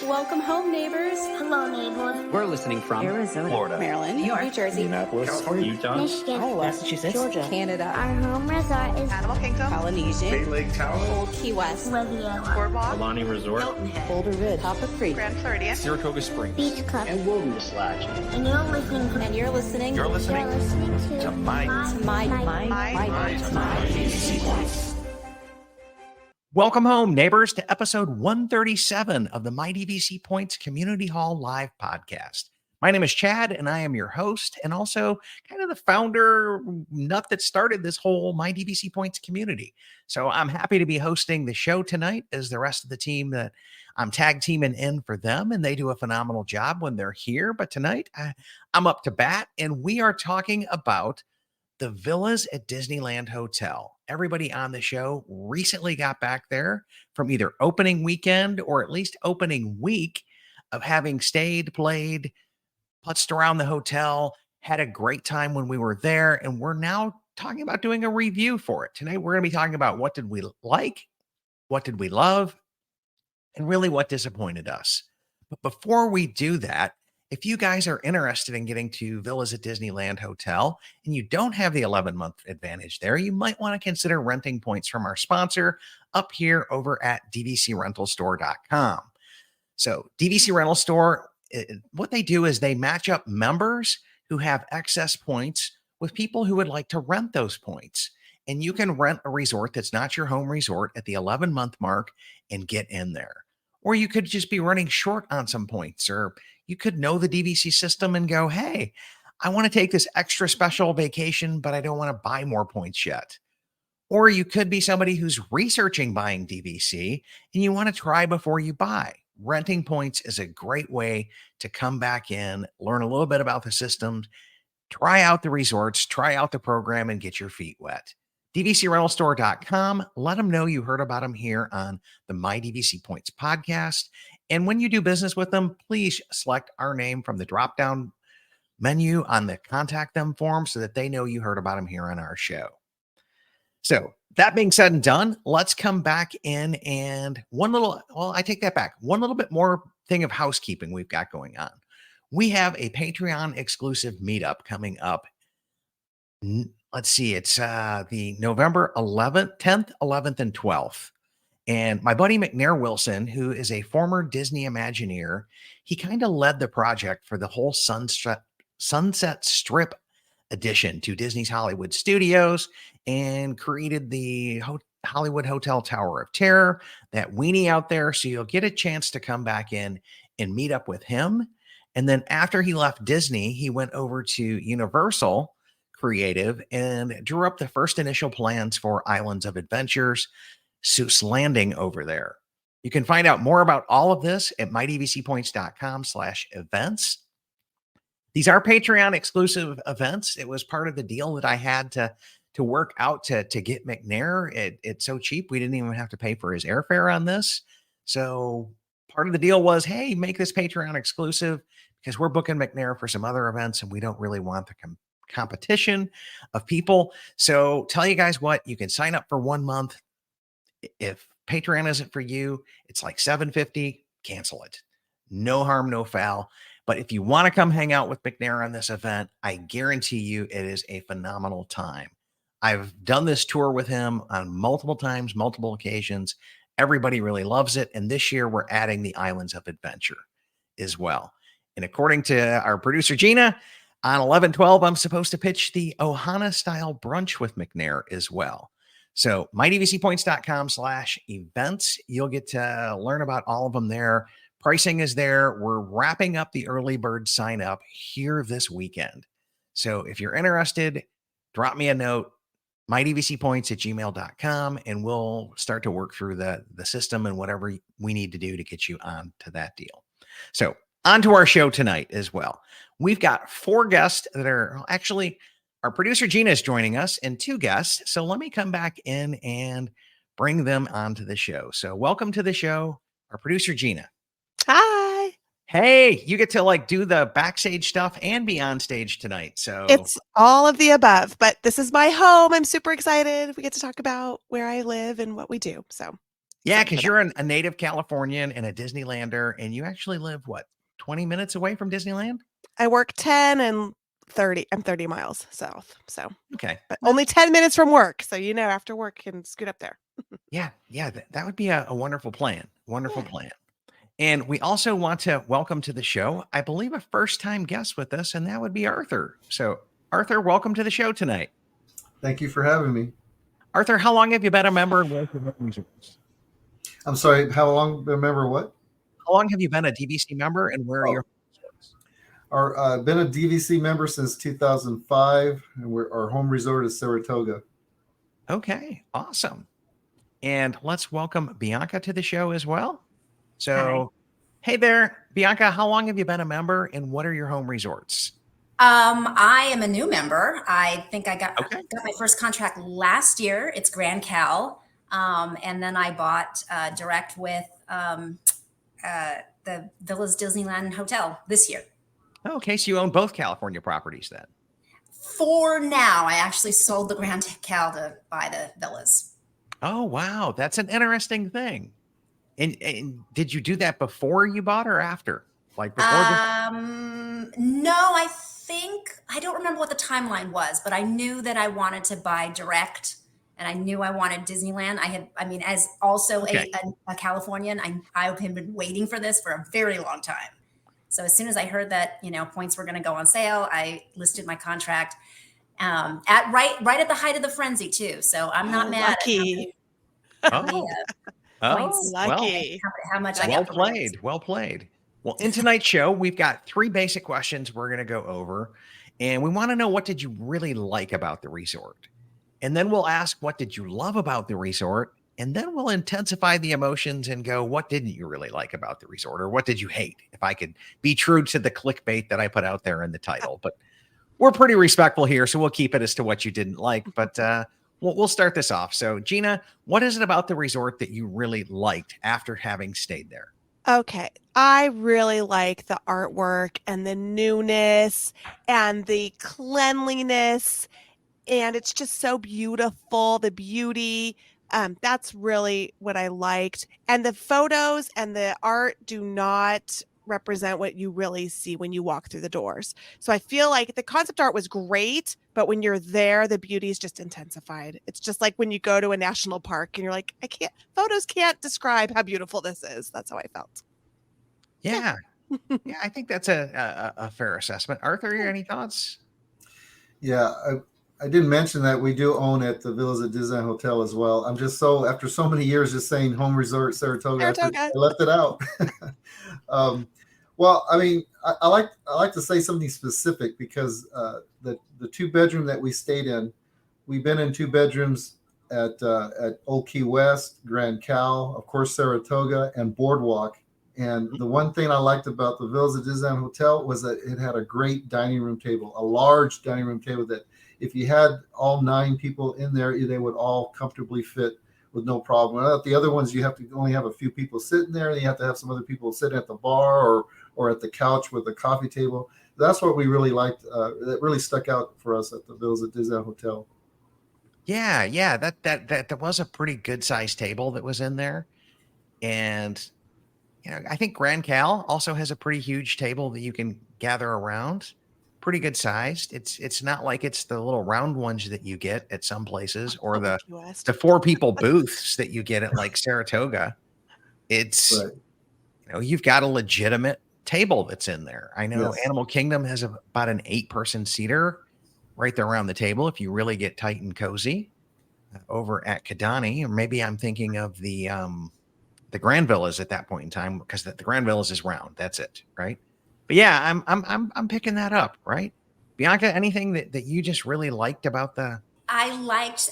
Welcome home, neighbors. Hello, neighbors. We're listening from Arizona, Florida, Maryland, New York, New Jersey, Minneapolis, California, Utah, Michigan, Iowa, Massachusetts, Georgia, Canada, Our home resort is Animal Kingdom, Polynesian, Bay Lake Town, Old Key West, Riviera, Boardwalk, Alani Resort, Hilton Head, Boulder Ridge, Copper Creek, Grand Floridian, Saratoga Springs. Beach Club, and Wilderness Lodge. and you're listening to and you're listening You're listening to my Welcome home, neighbors, to episode 137 of the My DVC Points Community Hall Live podcast. My name is Chad, and I am your host, and also kind of the founder nut that started this whole My DVC Points community. So I'm happy to be hosting the show tonight as the rest of the team that I'm tag teaming in for them, and they do a phenomenal job when they're here. But tonight, I'm up to bat, and we are talking about the villas at Disneyland Hotel. Everybody on the show recently got back there from either opening weekend or at least opening week of having stayed, played, putzed around the hotel, had a great time when we were there, and we're now talking about doing a review for it. Tonight, we're going to be talking about what did we like, what did we love, and really what disappointed us. But before we do that, if you guys are interested in getting to Villas at Disneyland Hotel and you don't have the 11-month advantage there, you might want to consider renting points from our sponsor up here over at dvcrentalstore.com. So DVC Rental Store, what they do is they match up members who have excess points with people who would like to rent those points. And you can rent a resort that's not your home resort at the 11-month mark and get in there. Or you could just be running short on some points, or you could know the DVC system and go, hey, I want to take this extra special vacation, but I don't want to buy more points yet. Or you could be somebody who's researching buying DVC and you want to try before you buy. Renting points is a great way to come back in, learn a little bit about the systems, try out the resorts, try out the program, and get your feet wet. DVCrentalstore.com. Let them know you heard about them here on the My DVC Points podcast. And when you do business with them, please select our name from the drop-down menu on the contact them form so that they know you heard about them here on our show. So that being said and done, let's come back in and I take that back. One little bit more thing of housekeeping we've got going on. We have a Patreon exclusive meetup coming up. Let's see, it's the November 11th, 10th, 11th, and 12th. And my buddy McNair Wilson, who is a former Disney Imagineer, he kind of led the project for the whole Sunset Strip addition to Disney's Hollywood Studios and created the Hollywood Hotel Tower of Terror, that weenie out there. So you'll get a chance to come back in and meet up with him. And then after he left Disney, he went over to Universal Creative and drew up the first initial plans for Islands of Adventures, Seuss Landing over there. You can find out more about all of this at mydvcpoints.com/events. These are Patreon exclusive events. It was part of the deal that I had to work out to get McNair. It's so cheap. We didn't even have to pay for his airfare on this. So part of the deal was, hey, make this Patreon exclusive because we're booking McNair for some other events and we don't really want the competition of people. So tell you guys what, you can sign up for 1 month. If Patreon isn't for you, it's like $7.50, cancel it. No harm, no foul. But if you want to come hang out with McNair on this event, I guarantee you it is a phenomenal time. I've done this tour with him on multiple times, multiple occasions. Everybody really loves it. And this year we're adding the Islands of Adventure as well. And according to our producer, Gina, on 11/12, I'm supposed to pitch the Ohana style brunch with McNair as well. So mydvcpoints.com/events. You'll get to learn about all of them there. Pricing is there. We're wrapping up the early bird sign up here this weekend. So if you're interested, drop me a note, mydvcpoints@gmail.com, and we'll start to work through the system and whatever we need to do to get you on to that deal. So on to our show tonight as well. We've got 4 guests that are actually, our producer Gina is joining us and 2 guests. So let me come back in and bring them onto the show. So welcome to the show, our producer Gina. Hi. Hey, you get to like do the backstage stuff and be on stage tonight. So It's all of the above, but this is my home. I'm super excited. We get to talk about where I live and what we do. So Yeah, Except for because that. you're a native Californian and a Disneylander, and you actually live, what, 20 minutes away from Disneyland? I work 10 and 30. I'm 30 miles south. So, Okay. but Well, only 10 minutes from work. So, after work, you can scoot up there. yeah, that would be a wonderful plan. Wonderful Yeah. plan. And we also want to welcome to the show, I believe, a first-time guest with us, and that would be Arthur. So, Arthur, welcome to the show tonight. Thank you for having me. Arthur, how long have you been a member? I'm sorry, how long? Remember what? How long have you been a DVC member, and where are your? Been a DVC member since 2005, and our home resort is Saratoga. Okay, awesome. And let's welcome Bianca to the show as well. So, hey there, Bianca, how long have you been a member, and what are your home resorts? I am a new member. I think I got my first contract last year. It's Grand Cal. And then I bought direct with the Villas Disneyland Hotel this year. Okay, so you own both California properties then. For now, I actually sold the Grand Cal to buy the villas. Oh, wow. That's an interesting thing. And did you do that before you bought or after? Like before? No, I don't remember what the timeline was, but I knew that I wanted to buy direct and I knew I wanted Disneyland. As also a Californian, I've been waiting for this for a very long time. So as soon as I heard that, points were going to go on sale, I listed my contract at right at the height of the frenzy too. So I'm not mad. Lucky. Points. Lucky. How much I Well got. played. Well played. Well, in tonight's show, we've got 3 basic questions we're going to go over. And we want to know, what did you really like about the resort? And then we'll ask, what did you love about the resort? And then we'll intensify the emotions and go, what didn't you really like about the resort? Or what did you hate? If I could be true to the clickbait that I put out there in the title. But we're pretty respectful here, so we'll keep it as to what you didn't like. But we'll start this off. So, Gina, what is it about the resort that you really liked after having stayed there? Okay. I really like the artwork and the newness and the cleanliness. And it's just so beautiful, the beauty. That's really what I liked. And the photos and the art do not represent what you really see when you walk through the doors. So I feel like the concept art was great, but when you're there, the beauty is just intensified. It's just like when you go to a national park and you're like, photos can't describe how beautiful this is. That's how I felt. Yeah. Yeah, I think that's a fair assessment. Arthur, any thoughts? Yeah, I didn't mention that we do own at the Villas at Disneyland Hotel as well. I'm just after so many years just saying home resort Saratoga. I left it out. Well, I like to say something specific because the 2-bedroom that we stayed in, we've been in 2 bedrooms at Old Key West, Grand Cal, of course Saratoga, and Boardwalk. And the one thing I liked about the Villas at Disneyland Hotel was that it had a great dining room table, a large dining room table that if you had all 9 people in there, they would all comfortably fit with no problem. At the other ones, you have to only have a few people sitting there, and you have to have some other people sitting at the bar or at the couch with a coffee table. That's what we really liked. That really stuck out for us at the Villas at Disneyland Hotel. Yeah, that was a pretty good sized table that was in there. And I think Grand Cal also has a pretty huge table that you can gather around. Pretty good sized. It's not like it's the little round ones that you get at some places or the 4 people booths that you get at like Saratoga. It's right. You've got a legitimate table that's in there. I know Yes. Animal Kingdom has about an 8-person seater right there around the table if you really get tight and cozy. Over at Kidani, or maybe I'm thinking of the Grand Villas at that point in time, because the Grand Villas is round. That's it, right? But yeah, I'm picking that up, right? Bianca, anything that you just really liked about the? I liked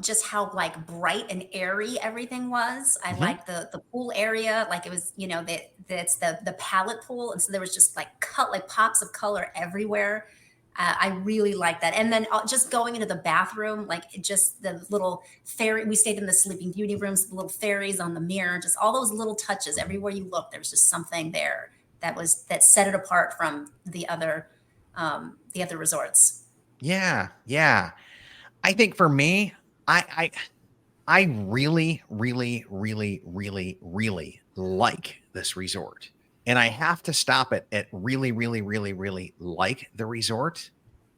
just how bright and airy everything was. I liked the pool area, it was that's the palette pool, and so there was just pops of color everywhere. I really like that. And then just going into the bathroom, just the little fairy, we stayed in the Sleeping Beauty rooms, the little fairies on the mirror, just all those little touches. Everywhere you look, there was just something there that set it apart from the other resorts. Yeah. I think for me, I I really, really, really, really, really like this resort. And I have to stop it at really, really, really, really like the resort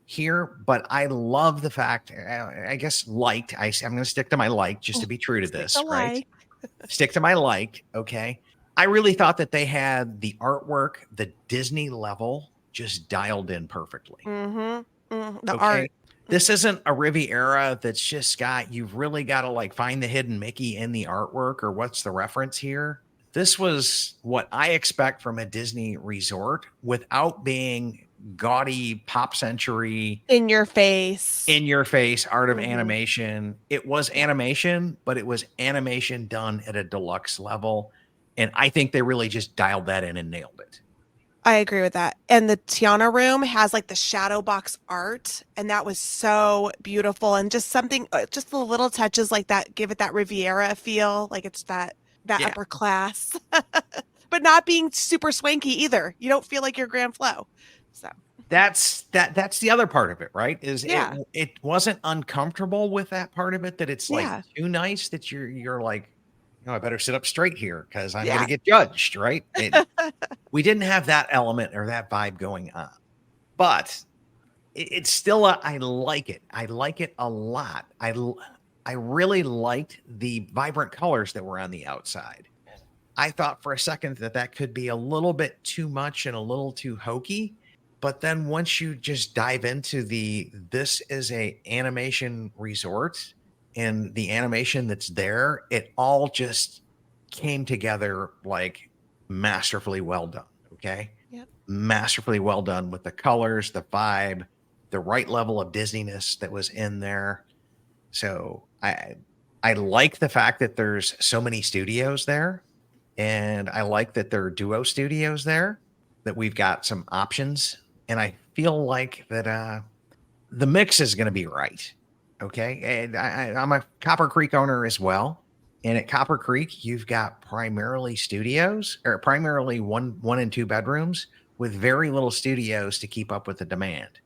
here. But I love the fact, I guess liked, I'm going to stick to my like just to be true to this, right? Like. Stick to my like. Okay. I really thought that they had the artwork, the Disney level just dialed in perfectly. The Okay. art. This isn't a Riviera that's just got, you've really got to like find the hidden Mickey in the artwork or what's the reference here. This was what I expect from a Disney resort without being gaudy pop century In your face. art of Mhm. animation. It was animation, but it was animation done at a deluxe level. And I think they really just dialed that in and nailed it. I agree with that. And the Tiana room has like the shadow box art, and that was so beautiful. And just something, just the little touches like that give it that Riviera feel, like it's that Yeah. upper class, but not being super swanky either. You don't feel like you're Grand Flow. So That's the other part of it, right? Is Yeah. it wasn't uncomfortable with that part of it, that it's like Yeah. too nice that you're like, I better sit up straight here because I'm Yeah. gonna get judged, right? We didn't have that element or that vibe going on, but it's still I like it. I like it a lot. I really liked the vibrant colors that were on the outside. I thought for a second that could be a little bit too much and a little too hokey. But then once you just dive into this is a animation resort and the animation that's there, it all just came together like masterfully well done. Okay. Yep. Masterfully well done with the colors, the vibe, the right level of Disneyness that was in there. So I like the fact that there's so many studios there. And I like that there are duo studios there, that we've got some options. And I feel like that the mix is going to be right. Okay. And I'm a Copper Creek owner as well. And at Copper Creek, you've got primarily studios, or primarily one and two bedrooms with very little studios to keep up with the demand.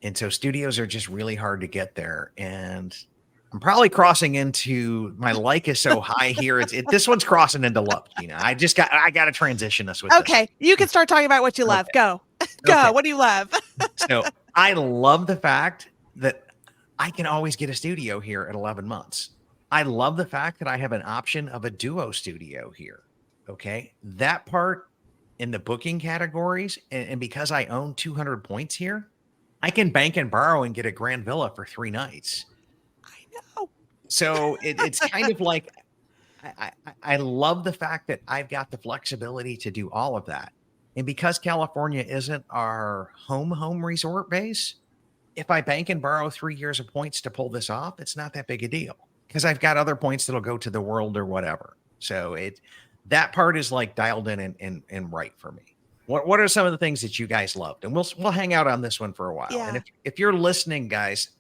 And so studios are just really hard to get there. And I'm probably crossing into my like is so high here. This one's crossing into love. I got to transition us with this. Okay, you can start talking about what you love. Okay. Go. Go. Okay. What do you love? So I love the fact that I can always get a studio here at 11 months. I love the fact that I have an option of a duo studio here. Okay. That part in the booking categories, and because I own 200 points here, I can bank and borrow and get a grand villa for 3 nights. I know. So it's kind of like, I love the fact that I've got the flexibility to do all of that. And because California isn't our home resort base, if I bank and borrow 3 years of points to pull this off, it's not that big a deal because I've got other points that'll go to the world or whatever. So that part is like dialed in and right for me. What are some of the things that you guys loved? And we'll hang out on this one for a while. Yeah. And if you're listening, guys,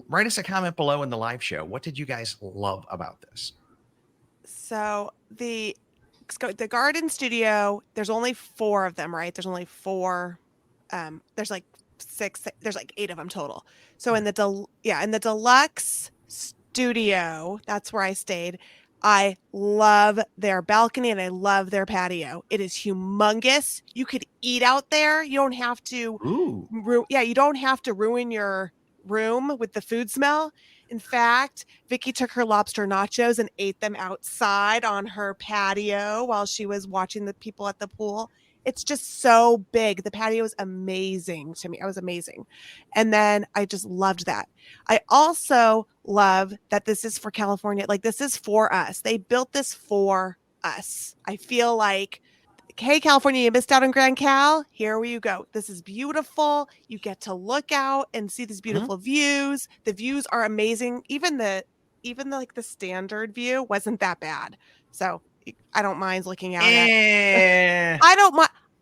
write us a comment below in the live show. What did you guys love about this? So the garden studio, there's only 4 of them, right? There's only 4. There's like 6. There's like 8 of them total. So in the deluxe studio, that's where I stayed. I love their balcony and I love their patio. It is humongous. You could eat out there. You don't have to. Ooh. You don't have to ruin your room with the food smell. In fact, Vicky took her lobster nachos and ate them outside on her patio while she was watching the people at the pool. It's just so big. The patio is amazing to me. It was amazing. And then I just loved that. I also love that this is for California. Like, this is for us. They built this for us. I feel like, hey, California, you missed out on Grand Cal. Here you go. This is beautiful. You get to look out and see these beautiful views. The views are amazing. Even the standard view wasn't that bad. So I don't mind looking out at.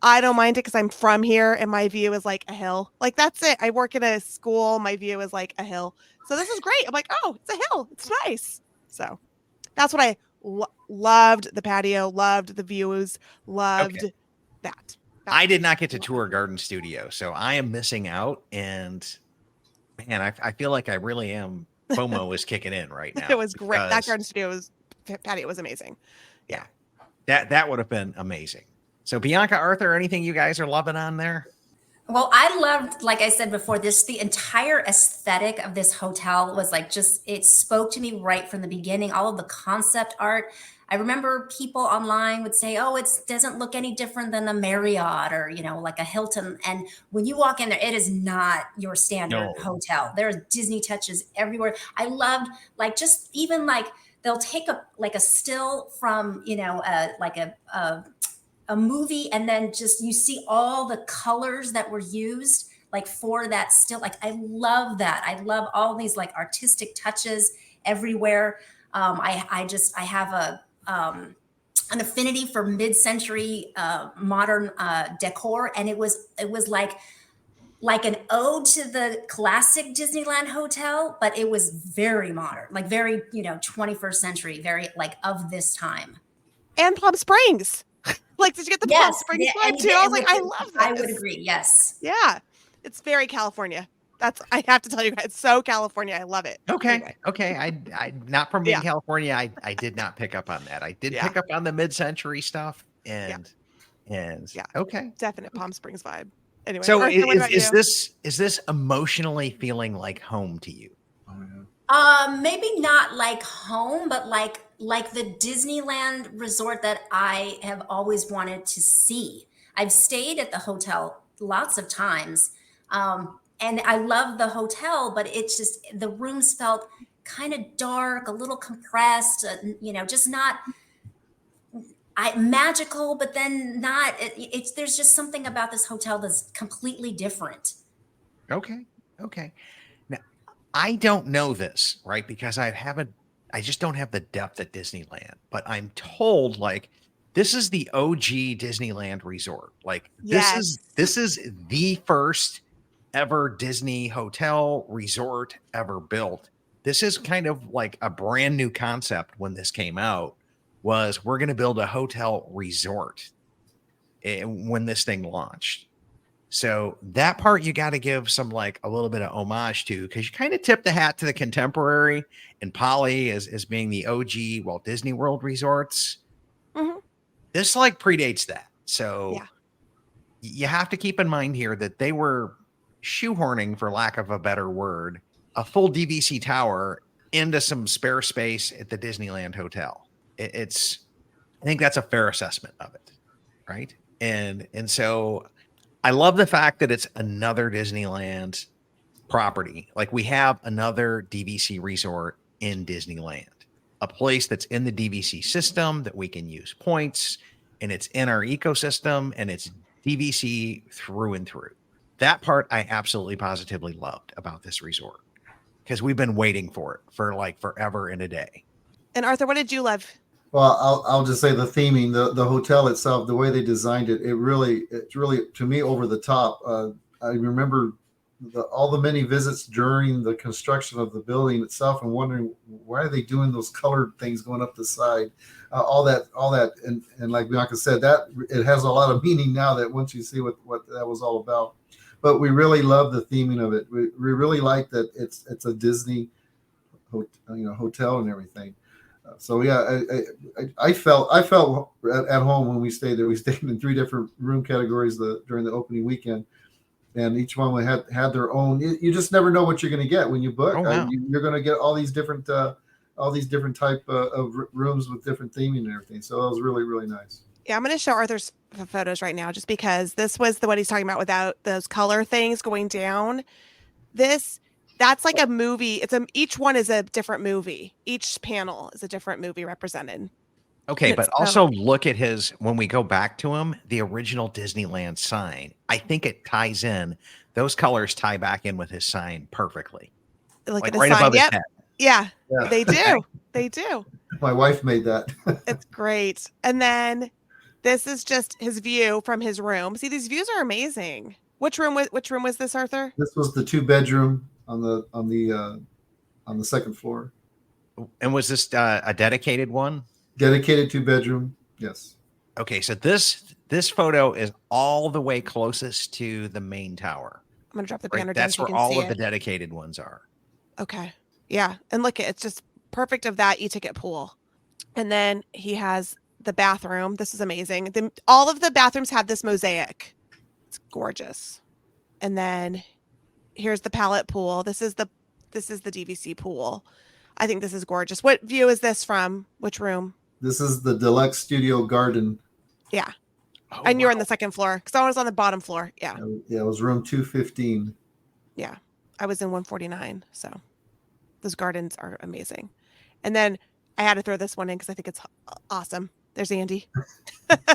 I don't mind it because I'm from here and my view is like a hill. Like, that's it. I work at a school. My view is like a hill. So this is great. I'm like, oh, it's a hill. It's nice. So that's what I loved. The patio, loved the views, loved that. I did not get to tour Garden Studio, so I am missing out. And man, I feel like I really am FOMO is kicking in right now. It was great. That because- garden studio was, Patty, it was amazing. Yeah, that would have been amazing. So Bianca, Arthur, anything you guys are loving on there? Well, I loved, like I said before, the entire aesthetic of this hotel was like it spoke to me right from the beginning. All of the concept art. I remember people online would say, oh, it doesn't look any different than a Marriott or, like a Hilton. And when you walk in there, it is not your standard hotel. There's Disney touches everywhere. I loved just even they'll take a still from, a movie, and then just you see all the colors that were used for that still. I love that. I love all these artistic touches everywhere. I have an affinity for mid-century modern decor, and it was like an ode to the classic Disneyland Hotel, but it was very modern, very 21st century, very of this time. And Palm Springs. Did you get the Palm Springs vibe too? I was I love this. I would agree. Yes. Yeah. It's very California. I have to tell you guys, it's so California. I love it. Okay. Anyway. Okay. I not from being California. I did not pick up on that. I did pick up on the mid-century stuff and okay. Definite Palm Springs vibe. Anyway. So Arthur, what about is you? this emotionally feeling like home to you? Maybe not like home, but like the Disneyland resort that I have always wanted to see. I've stayed at the hotel lots of times. And I love the hotel, but it's just, the rooms felt kind of dark, a little compressed, just not magical, but then not, there's just something about this hotel that's completely different. Okay. Now, I don't know this, right? Because I just don't have the depth at Disneyland, but I'm told this is the OG Disneyland resort. This is the first ever Disney hotel resort ever built. This is kind of like a brand new concept when this came out, was we're going to build a hotel resort when this thing launched. So that part you got to give some a little bit of homage to, because you kind of tip the hat to the contemporary and Poly as being the OG Walt Disney World resorts. Mm-hmm. This predates that. So you have to keep in mind here that they were shoehorning, for lack of a better word, a full DVC tower into some spare space at the Disneyland Hotel. I think that's a fair assessment of it, right? And so I love the fact that it's another Disneyland property. We have another DVC resort in Disneyland, a place that's in the DVC system that we can use points, and it's in our ecosystem, and it's DVC through and through. That part I absolutely positively loved about this resort, because we've been waiting for it for forever and a day. And Arthur, what did you love? Well, I'll just say the theming, the hotel itself, the way they designed it, it's really to me over the top. I remember all the many visits during the construction of the building itself, and wondering why are they doing those colored things going up the side, all that, and like Bianca said, that it has a lot of meaning now that once you see what that was all about. But we really love the theming of it. We really like that it's a Disney, hotel and everything. So yeah, I felt at home when we stayed there. We stayed in 3 different room categories during the opening weekend, and each one had their own. You just never know what you're going to get when you book. Oh, wow. You're going to get all these different type of rooms with different theming and everything. So that was really, really nice. Yeah, I'm going to show Arthur's photos right now, just because this was what he's talking about without those color things going down. That's like a movie. Each one is a different movie. Each panel is a different movie represented. Okay, but also look at when we go back to him, the original Disneyland sign. I think it ties in. Those colors tie back in with his sign perfectly. Like right above his head. Yeah, they do. They do. My wife made that. It's great. And then this is just his view from his room. See, these views are amazing. Which room was this, Arthur? This was the 2-bedroom on the second floor. And was this a dedicated one? Dedicated 2-bedroom. Yes. Okay, so this photo is all the way closest to the main tower. I'm gonna drop the banner down. That's so you where can all see of the it. dedicated ones are. Okay. Yeah. And look, it's just perfect of that e-ticket pool. And then he has the bathroom. This is amazing. All of the bathrooms have this mosaic. It's gorgeous. And then here's the pallet pool. This is the DVC pool. I think this is gorgeous. What view is this from? Which room? This is the deluxe studio garden. Yeah. Oh, And you're on wow. the second floor because I was on the bottom floor. Yeah. Yeah, it was room 215. Yeah. I was in 149. So those gardens are amazing. And then I had to throw this one in because I think it's awesome. There's Andy.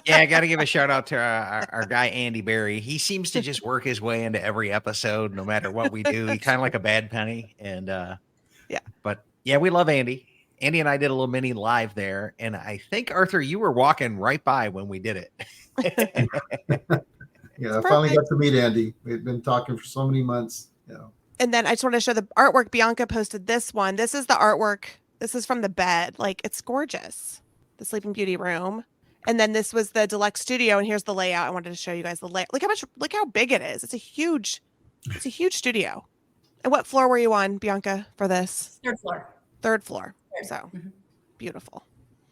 Yeah, I got to give a shout out to our guy, Andy Berry. He seems to just work his way into every episode, no matter what we do. He's kind of like a bad penny. And yeah. But yeah, we love Andy. Andy and I did a little mini live there. And I think, Arthur, you were walking right by when we did it. Yeah, I finally got to meet Andy. We've been talking for so many months. Yeah. And then I just want to show the artwork. Bianca posted this one. This is the artwork. This is from the bed. Like, it's gorgeous. The Sleeping Beauty room. And then this was the deluxe studio. And here's the layout. I wanted to show you guys the layout. Look how big it is. It's a huge studio. And what floor were you on, Bianca, for this? Third floor. So beautiful.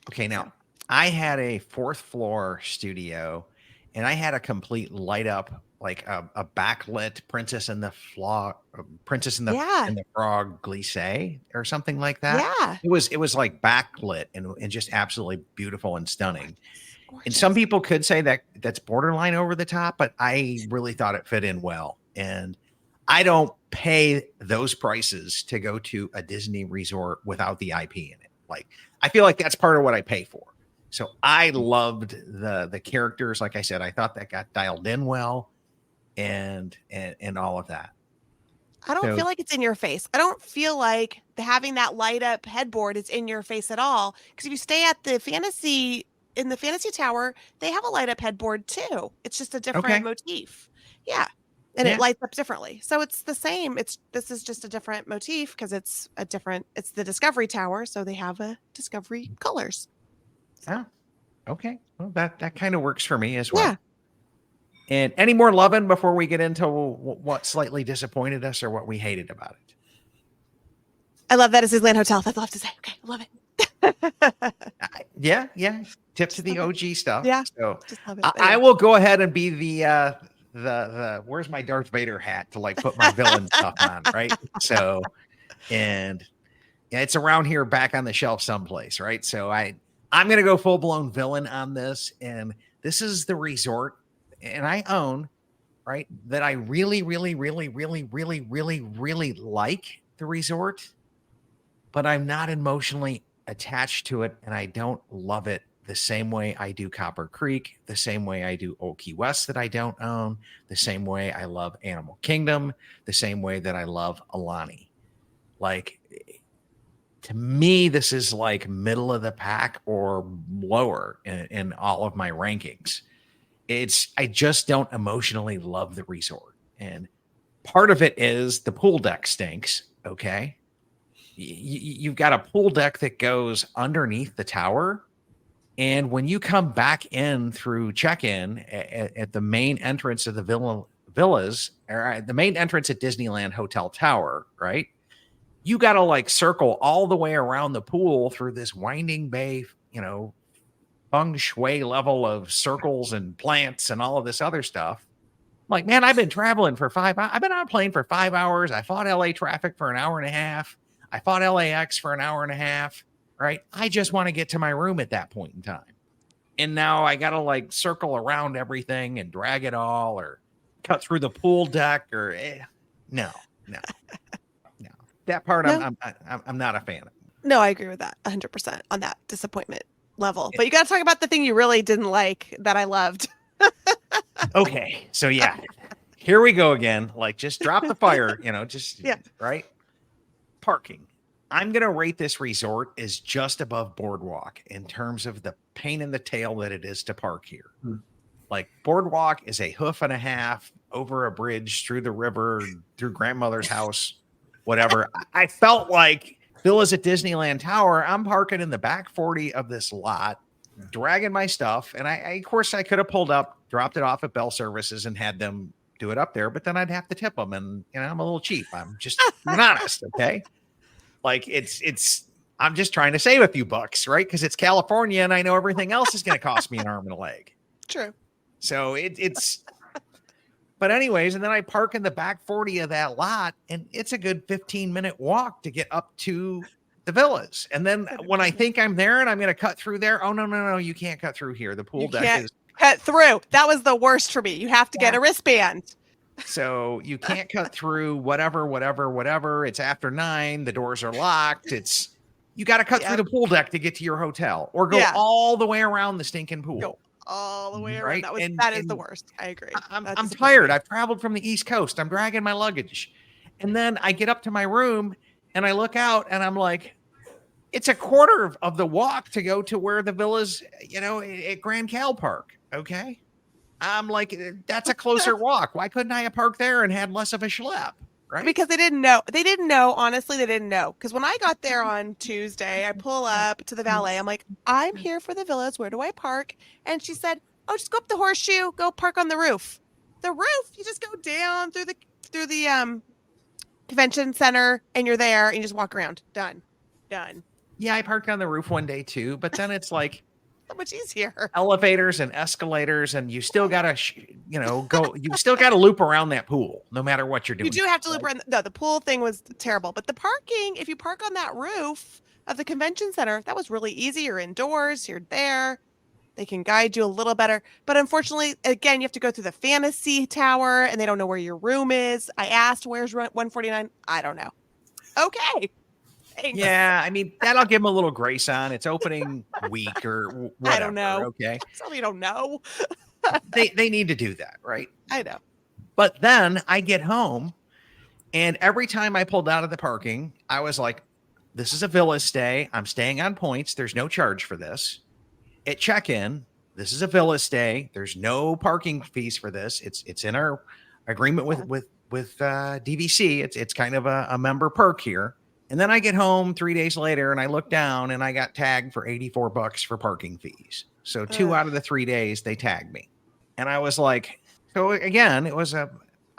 Okay, now I had a fourth floor studio, and I had a complete light up, like a backlit Princess and the Frog glisse or something like that. Yeah. It was like backlit and just absolutely beautiful and stunning. And some people could say that that's borderline over the top, but I really thought it fit in well. And I don't pay those prices to go to a Disney resort without the IP in it. Like, I feel like that's part of what I pay for. So I loved the characters. Like I said, I thought that got dialed in well and all of that. I don't feel like it's in your face. I don't feel like having that light up headboard is in your face at all. Because if you stay at the fantasy tower, they have a light up headboard too. It's just a different motif. Yeah. And it lights up differently. So it's the same. This is just a different motif because it's the Discovery Tower. So they have a Discovery colors. Oh, okay. Well, that kind of works for me as well. Yeah. And any more loving before we get into what slightly disappointed us or what we hated about it? I love that Disneyland Hotel. That's all I have to say. Okay. I love it. Yeah. Tip to the OG stuff. Yeah. So just love it. I will go ahead and be the where's my Darth Vader hat to like put my villain stuff on, right? So, and yeah, it's around here back on the shelf someplace, right? So I'm gonna go full blown villain on this, and this is the resort, and I own, right, that I really, really, really, really, really, really, really like the resort, but I'm not emotionally attached to it, and I don't love it the same way I do Copper Creek, the same way I do Old Key West that I don't own, the same way I love Animal Kingdom, the same way that I love Alani. Like, to me, this is like middle of the pack or lower in all of my rankings. I just don't emotionally love the resort. And part of it is the pool deck stinks. Okay. You've got a pool deck that goes underneath the tower. And when you come back in through check-in at the main entrance of the villas, or the main entrance at Disneyland Hotel Tower, right? You got to like circle all the way around the pool through this winding bay, feng shui level of circles and plants and all of this other stuff. Like, man, I've been traveling for I've been on a plane for 5 hours. I fought LA traffic for an hour and a half. I fought LAX for an hour and a half. Right. I just want to get to my room at that point in time. And now I got to like circle around everything and drag it all or cut through the pool deck or no. That part No. I'm not a fan of. No, I agree with that 100% on that disappointment level. But you got to talk about the thing you really didn't like that I loved. Okay. So yeah, here we go again. Like, just drop the fire, right. Parking. I'm going to rate this resort as just above Boardwalk in terms of the pain in the tail that it is to park here. Like, Boardwalk is a hoof and a half over a bridge through the river, through grandmother's house, whatever. I felt like Villas at Disneyland Tower, I'm parking in the back 40 of this lot, dragging my stuff. And of course, I could have pulled up, dropped it off at Bell Services and had them do it up there, but then I'd have to tip them. And, I'm a little cheap. I'm just being honest. Okay. Like I'm just trying to save a few bucks, right? Because it's California and I know everything else is going to cost me an arm and a leg. True. So it's, but anyways, and then I park in the back 40 of that lot and it's a good 15-minute walk to get up to the villas. And then when I think I'm there and I'm going to cut through there, oh, no, you can't cut through here. The pool deck is cut through. That was the worst for me. You have to get a wristband. So you can't cut through whatever. It's after 9. The doors are locked. You got to cut through the pool deck to get to your hotel or go all the way around the stinking pool. Go all the way around. Right? That is the worst. I agree. I'm tired. I've traveled from the East Coast. I'm dragging my luggage. And then I get up to my room and I look out and I'm like, it's a quarter of the walk to go to where the villas, at Grand Cal Park. Okay. I'm like, that's a closer walk. Why couldn't I have parked there and had less of a schlep? Right. Because they didn't know. Honestly, they didn't know. Because when I got there on Tuesday, I pull up to the valet. I'm like, I'm here for the villas. Where do I park? And she said, oh, just go up the horseshoe. Go park on the roof. The roof, you just go down through the convention center and you're there and you just walk around. Done. Yeah, I parked on the roof one day too, but then it's like so much easier. Elevators and escalators, and you still gotta, go. You still gotta loop around that pool, no matter what you're doing. You do have to loop around. No, the pool thing was terrible, but the parking, if you park on that roof of the convention center, that was really easy. You're indoors. You're there. They can guide you a little better. But unfortunately, again, you have to go through the fantasy tower, and they don't know where your room is. I asked, where's 149? I don't know. Okay. Thanks. Yeah, I mean, that'll give them a little grace on. It's opening week or whatever. I don't know. Okay. So we don't know. they need to do that, right? I know. But then I get home, and every time I pulled out of the parking, I was like, this is a villa stay. I'm staying on points. There's no charge for this. At check-in, this is a villa stay. There's no parking fees for this. It's in our agreement with DVC. It's kind of a member perk here. And then I get home 3 days later and I look down and I got tagged for $84 for parking fees. So 2 out of the 3 days they tagged me. And I was like, so again, it was an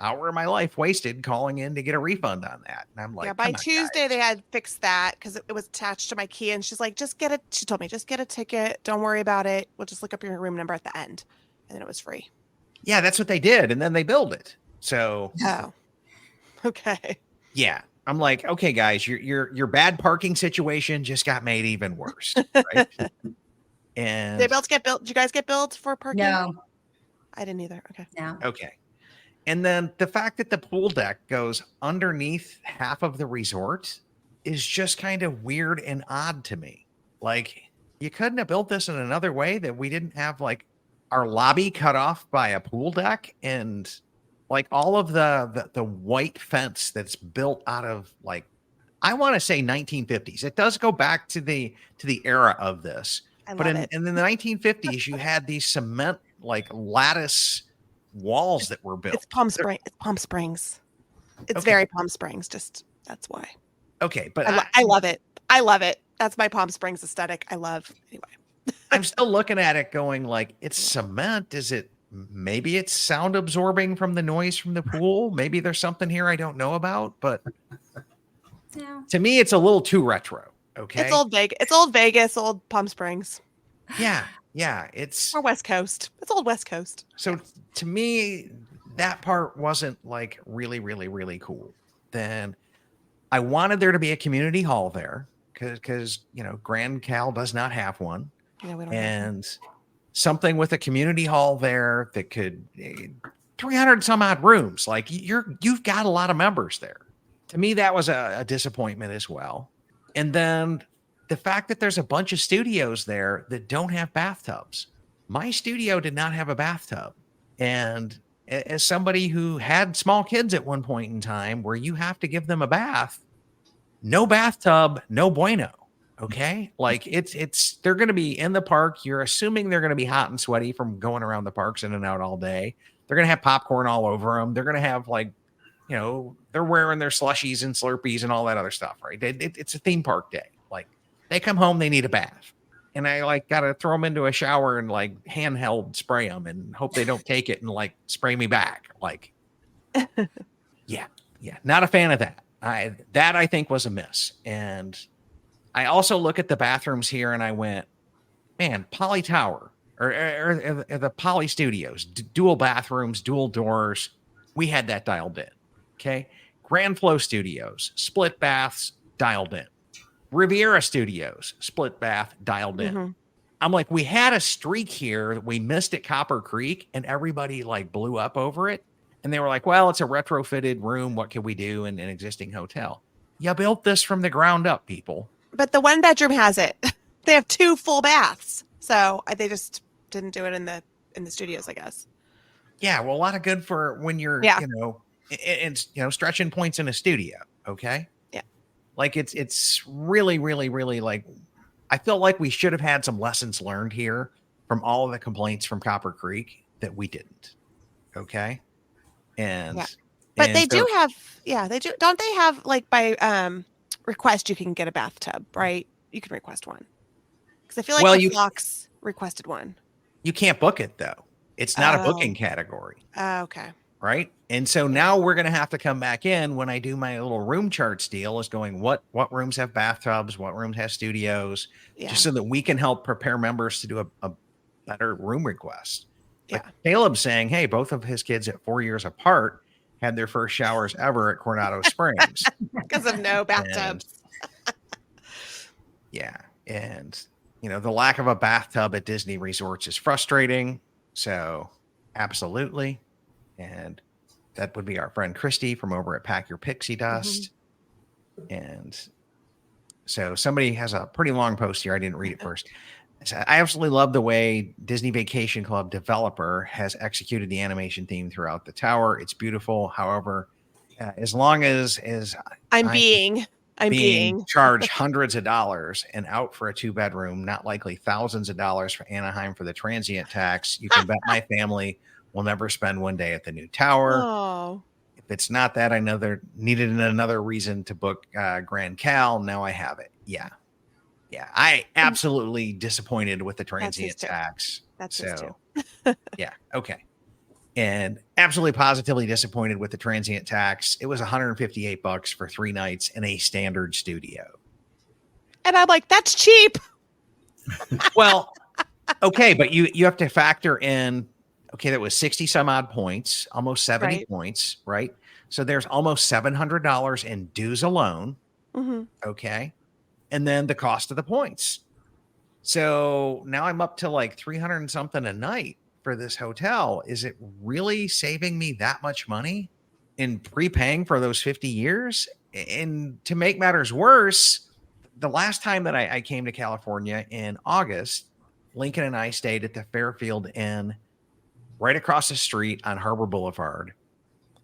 hour of my life wasted calling in to get a refund on that. And I'm like, yeah, by Tuesday they had fixed that because it was attached to my key. And she's like, she told me, just get a ticket. Don't worry about it. We'll just look up your room number at the end. And then it was free. Yeah, that's what they did. And then they billed it. So. Oh, okay. Yeah. I'm like, okay, guys, your bad parking situation just got made even worse. Right? And did you guys get billed for parking? No, I didn't either. Okay. no. Okay. And then the fact that the pool deck goes underneath half of the resort is just kind of weird and odd to me. Like, you couldn't have built this in another way that we didn't have like our lobby cut off by a pool deck and like all of the white fence that's built out of like, I want to say 1950s. It does go back to the era of this. But in the 1950s, you had these cement like lattice walls that were built. It's Palm Springs. It's very Palm Springs. Just that's why. Okay, but I love it. I love it. That's my Palm Springs aesthetic. I love anyway. I'm still looking at it going like, it's cement. Is it? Maybe it's sound absorbing from the noise from the pool. Maybe there's something here I don't know about, but to me, it's a little too retro. Okay. It's old Vegas, old Palm Springs. Yeah. It's or West Coast. It's old West Coast. So to me, that part wasn't like really, really, really cool. Then I wanted there to be a community hall there because Grand Cal does not have one. Yeah, we don't and something with a community hall there that could 300 some odd rooms. Like you've got a lot of members there. To me, that was a disappointment as well. And then the fact that there's a bunch of studios there that don't have bathtubs. My studio did not have a bathtub. And as somebody who had small kids at one point in time where you have to give them a bath, no bathtub, no bueno. Okay. Like they're going to be in the park. You're assuming they're going to be hot and sweaty from going around the parks in and out all day. They're going to have popcorn all over them. They're going to have like, they're wearing their slushies and Slurpees and all that other stuff, right? It's a theme park day. Like they come home, they need a bath. And I like got to throw them into a shower and like handheld spray them and hope they don't take it and like spray me back. Like, yeah. Not a fan of that. I think was a miss. And I also look at the bathrooms here and I went, man, Poly Tower or the Poly Studios, dual bathrooms, dual doors. We had that dialed in. Okay. Grand Flow Studios, split baths, dialed in. Riviera Studios, split bath, dialed in. Mhm. I'm like, we had a streak here that we missed at Copper Creek and everybody like blew up over it. And they were like, well, it's a retrofitted room. What can we do in an existing hotel? You built this from the ground up, people. But the one bedroom has it. They have 2 full baths. So they just didn't do it in the studios, I guess. Yeah, well, a lot of good for when you're, Yeah. it's stretching points in a studio. Okay. Yeah. Like it's really, really, really like, I feel like we should have had some lessons learned here from all of the complaints from Copper Creek that we didn't. Okay. And, Yeah. But and they so- do have, they do. Don't they have like by request, you can get a bathtub, right? You can request one. Because I feel like the Fox requested one. You can't book it though. It's not a booking Oh. category. Okay. Right. And so now we're going to have to come back in when I do my little room charts deal is going, what rooms have bathtubs, what rooms have studios, Yeah. just so that we can help prepare members to do a better room request. Like Yeah. Caleb's saying, hey, both of his kids at 4 years apart had their first showers ever at Coronado Springs. Because of no bathtubs. Yeah. And, the lack of a bathtub at Disney resorts is frustrating. So absolutely. And that would be our friend Christy from over at Pack Your Pixie Dust. And so somebody has a pretty long post here. I didn't read it first. I absolutely love the way Disney Vacation Club developer has executed the animation theme throughout the tower. It's beautiful. However, as long as I'm being charged hundreds of dollars and out for a 2-bedroom, not likely thousands of dollars for Anaheim for the transient tax, you can bet my family will never spend one day at the new tower. Oh. If it's not that, I know they're needed another reason to book Grand Cal. Now I have it. Yeah. I absolutely disappointed with the transient tax. That's his so too. yeah. Okay. And absolutely positively disappointed with the transient tax. It was $158 for 3 nights in a standard studio. And I'm like, that's cheap. Well, okay, but you have to factor in, okay, that was 60 some odd points, almost 70 Right. points, right? So there's almost $700 in dues alone. Mm-hmm. Okay. And then the cost of the points. So now I'm up to like 300 and something a night for this hotel. Is it really saving me that much money in prepaying for those 50 years? And to make matters worse, the last time that I came to California in August, Lincoln and I stayed at the Fairfield Inn right across the street on Harbor Boulevard.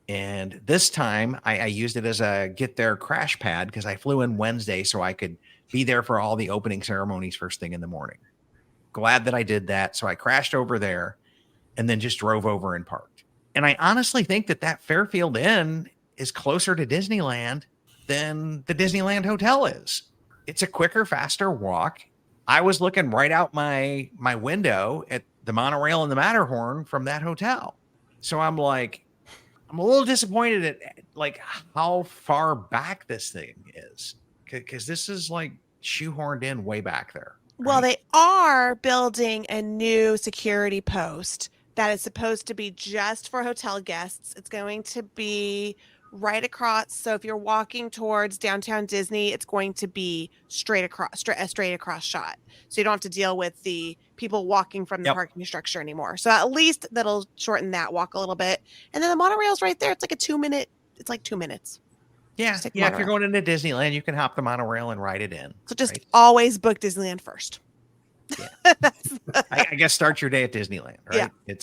And this time I used it as a get there crash pad because I flew in Wednesday so I could be there for all the opening ceremonies first thing in the morning. Glad that I did that. So I crashed over there and then just drove over and parked. And I honestly think that Fairfield Inn is closer to Disneyland than the Disneyland Hotel is. It's a quicker, faster walk. I was looking right out my window at the monorail and the Matterhorn from that hotel. So I'm like, I'm a little disappointed at like how far back this thing is. Because this is like shoehorned in way back there. Right? Well, they are building a new security post that is supposed to be just for hotel guests. It's going to be right across. So if you're walking towards downtown Disney, it's going to be a straight across shot. So you don't have to deal with the people walking from the parking structure anymore. So at least that'll shorten that walk a little bit. And then the monorail's right there. It's like 2 minutes. Yeah. If you're going into Disneyland, you can hop the monorail and ride it in. So just always book Disneyland first. Yeah. I guess start your day at Disneyland, right? Yeah.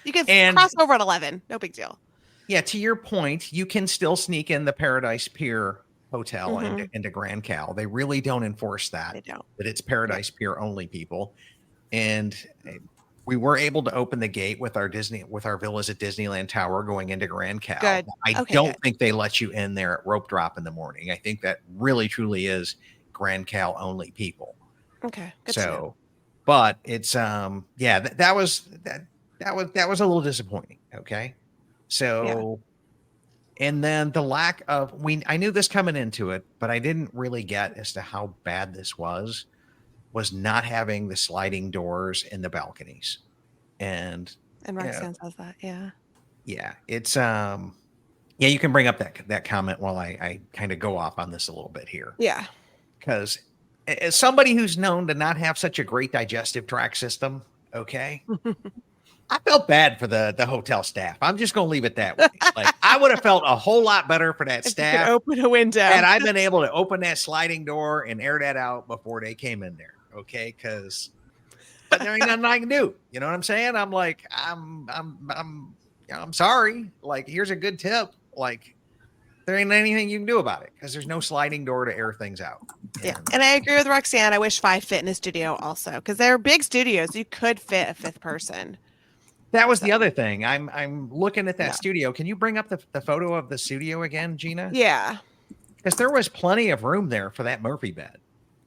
You can and cross over at 11. No big deal. Yeah. To your point, you can still sneak in the Paradise Pier Hotel into Grand Cal. They really don't enforce that. They don't. That it's Paradise Pier only, people. And we were able to open the gate with our villas at Disneyland Tower going into Grand Cal. Good. I don't think they let you in there at rope drop in the morning. I think that really truly is Grand Cal only people. Okay. Good So, but it's that was a little disappointing. Okay. So And then the lack of I knew this coming into it, but I didn't really get as to how bad this was not having the sliding doors in the balconies. And Roxanne says that, yeah. Yeah, it's yeah, you can bring up that comment while I kind of go off on this a little bit here. Yeah. Because as somebody who's known to not have such a great digestive tract system, okay, I felt bad for the hotel staff. I'm just going to leave it that way. Like, I would have felt a whole lot better for that If staff. you could open a window. And I've been able to open that sliding door and air that out before they came in there. Okay. But there ain't nothing I can do. You know what I'm saying? I'm like, I'm sorry. Like, here's a good tip. Like, there ain't anything you can do about it because there's no sliding door to air things out. Yeah. And I agree with Roxanne. I wish 5 fit in a studio also because they're big studios. You could fit a 5th person. That was the other thing. I'm looking at that studio. Can you bring up the photo of the studio again, Gina? Yeah. Because there was plenty of room there for that Murphy bed.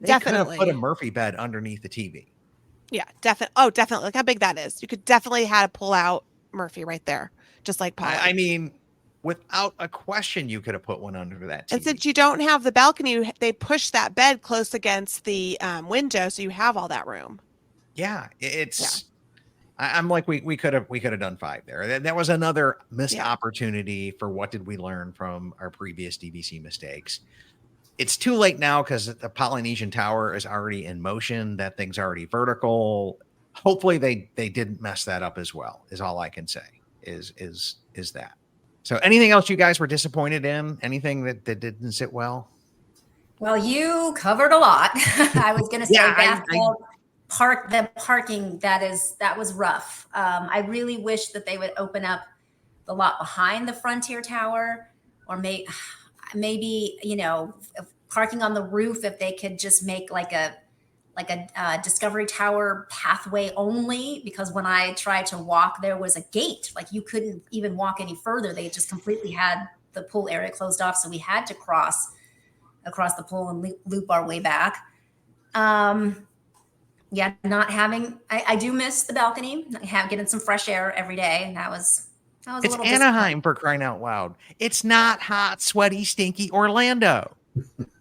They Definitely. could have put a Murphy bed underneath the TV. Yeah, definitely. Oh, definitely. Look how big that is. You could definitely had a pull out Murphy right there, just like Paul. I mean, without a question, you could have put one under that TV. And since you don't have the balcony, they push that bed close against the window, so you have all that room. Yeah, it's. I'm like, we could have done 5 there. That was another missed opportunity for what did we learn from our previous DVC mistakes. It's too late now because the Polynesian Tower is already in motion. That thing's already vertical. Hopefully they didn't mess that up as well, is all I can say is that. So anything else you guys were disappointed in? Anything that didn't sit well? Well, you covered a lot. I was going to say the parking, that was rough. I really wish that they would open up the lot behind the Frontier Tower, or maybe, parking on the roof, if they could just make like a Discovery Tower pathway only, because when I tried to walk, there was a gate. Like, you couldn't even walk any further. They just completely had the pool area closed off. So we had to cross across the pool and loop our way back. Not having, I do miss the balcony, getting some fresh air every day. That was a It's little Anaheim, for crying out loud. It's not hot, sweaty, stinky Orlando.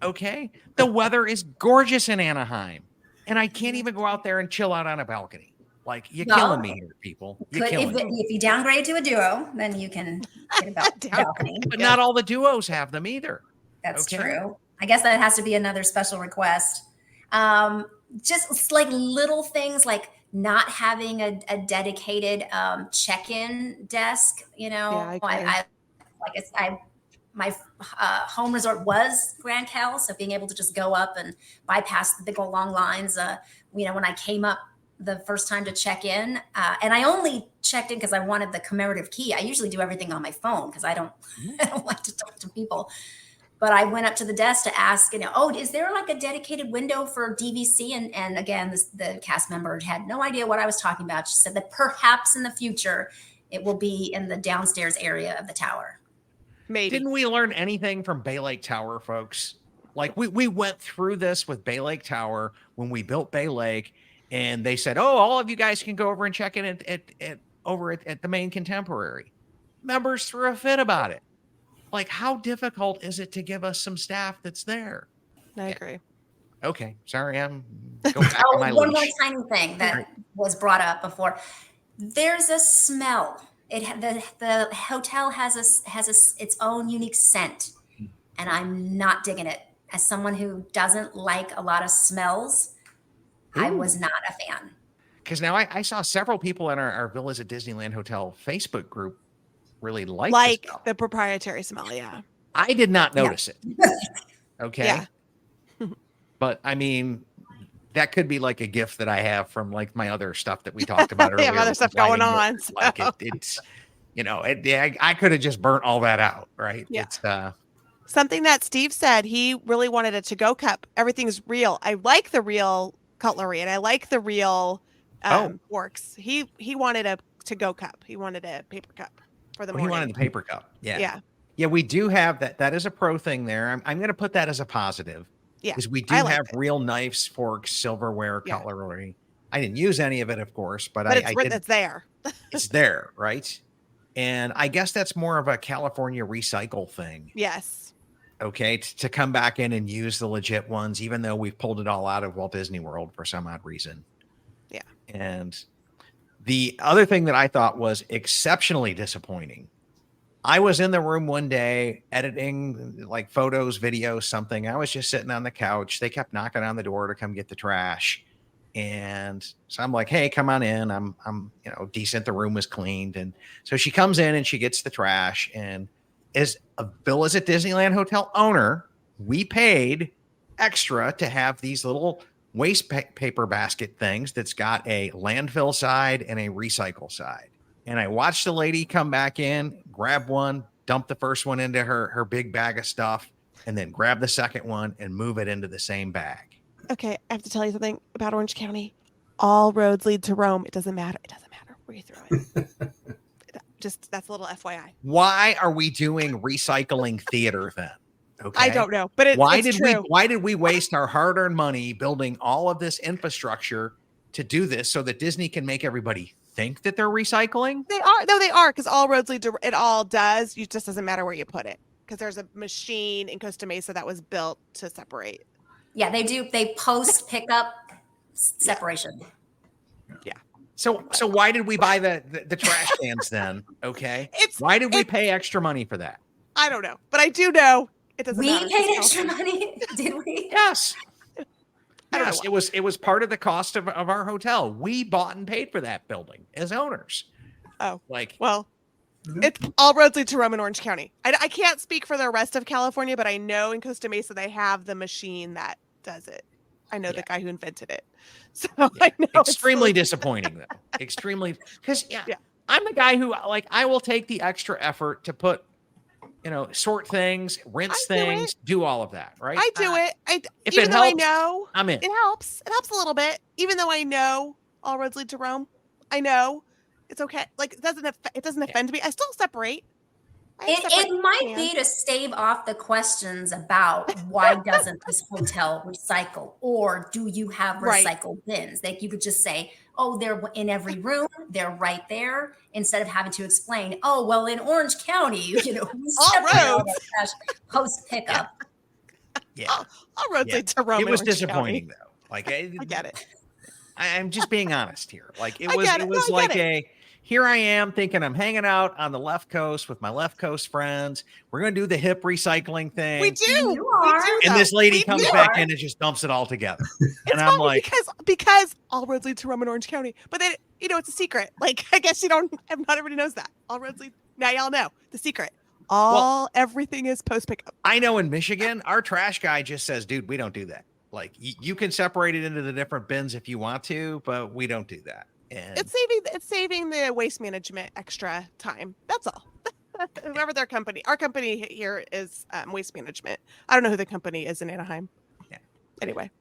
Okay. The weather is gorgeous in Anaheim. And I can't even go out there and chill out on a balcony. Like, you're killing me here, people. If you downgrade to a duo, then you can get a balcony. But not all the duos have them either. That's true. I guess that has to be another special request. Just like little things like not having a dedicated check-in desk. My home resort was Grand Cal, so being able to just go up and bypass the big old long lines. When I came up the first time to check in, and I only checked in because I wanted the commemorative key. I usually do everything on my phone because I don't like to talk to people. But I went up to the desk to ask, is there like a dedicated window for DVC? And again, the cast member had no idea what I was talking about. She said that perhaps in the future it will be in the downstairs area of the tower. Maybe. Didn't we learn anything from Bay Lake Tower, folks? Like, we went through this with Bay Lake Tower when we built Bay Lake, and they said, "Oh, all of you guys can go over and check in at the main Contemporary." Members threw a fit about it. Like, how difficult is it to give us some staff that's there? I agree. Okay, sorry, I'm going back to my one leash. more tiny thing that was brought up before. There's a smell. The hotel has its own unique scent, and I'm not digging it. As someone who doesn't like a lot of smells, I was not a fan. Because now I saw several people in our Villas at Disneyland Hotel Facebook group really like the proprietary smell. Yeah, I did not notice it. Okay, yeah. But I mean, that could be like a gift that I have from like my other stuff that we talked about earlier. We have other stuff going on. So. Like it's I could have just burnt all that out, right? Yeah. It's something that Steve said. He really wanted a to-go cup. Everything's real. I like the real cutlery and I like the real forks. He wanted a to-go cup. He wanted a paper cup for the morning. He wanted the paper cup. Yeah. Yeah, we do have that. That is a pro thing there. I'm going to put that as a positive. Yeah. Because we do have real knives, forks, silverware, cutlery. I didn't use any of it, of course, but I did. It's there. It's there, right? And I guess that's more of a California recycle thing. Yes. Okay. To come back in and use the legit ones, even though we've pulled it all out of Walt Disney World for some odd reason. Yeah. And the other thing that I thought was exceptionally disappointing. I was in the room one day editing like photos, videos, something. I was just sitting on the couch. They kept knocking on the door to come get the trash. And so I'm like, hey, come on in. I'm decent. The room was cleaned. And so she comes in and she gets the trash. And as a bill as a Disneyland Hotel owner, we paid extra to have these little waste paper basket things that's got a landfill side and a recycle side. And I watched the lady come back in, grab one, dump the first one into her big bag of stuff, and then grab the second one and move it into the same bag. Okay, I have to tell you something about Orange County. All roads lead to Rome. It doesn't matter. It doesn't matter where you throw it. Just that's a little FYI. Why are we doing recycling theater then? Okay. I don't know, but why it's did true. Why did we waste our hard-earned money building all of this infrastructure to do this so that Disney can make everybody think that they're recycling? They are. No, they are, because all roads lead to it. All does. It just doesn't matter where you put it, because there's a machine in Costa Mesa that was built to separate. Yeah, they do. They post pickup separation. Yeah. So why did we buy the trash cans then? Okay. Why did we pay extra money for that? I don't know, but I do know it doesn't We matter. paid extra money, did we? Yes. I don't know Yes, it was part of the cost of our hotel. We bought and paid for that building as owners. Oh, Like, well, it's all roads lead to Rome in Orange County. I can't speak for the rest of California, but I know in Costa Mesa they have the machine that does it. I know the guy who invented it. So I know extremely disappointing though. Extremely, because I'm the guy who I will take the extra effort to put, sort things, rinse things, do all of that, right? I do it. If even it though helps, I know I'm in. It helps. It helps a little bit. Even though I know all roads lead to Rome, I know it's okay. Like it doesn't offend me. I still separate. It might be to stave off the questions about why doesn't this hotel recycle, or do you have recycle bins? Like you could just say, oh, they're in every room, they're right there, instead of having to explain, oh, well, in Orange County, we separate all the trash post pickup. Yeah, all roads lead to Rome. It was Orange disappointing County. though. Like I get it. I'm just being honest here. Like it I was get it. No, I get it. Here I am thinking I'm hanging out on the left coast with my left coast friends. We're going to do the hip recycling thing. We do. And this lady comes back in and just dumps it all together. And I'm like, because all roads lead to Rome in Orange County. But then, it's a secret. Like, I guess not everybody knows that. All roads lead. Now y'all know the secret. Everything is post pickup. I know in Michigan, our trash guy just says, dude, we don't do that. Like you can separate it into the different bins if you want to, but we don't do that. And It's saving the waste management extra time. That's all. Whoever their company, our company here is Waste Management. I don't know who the company is in Anaheim. Yeah.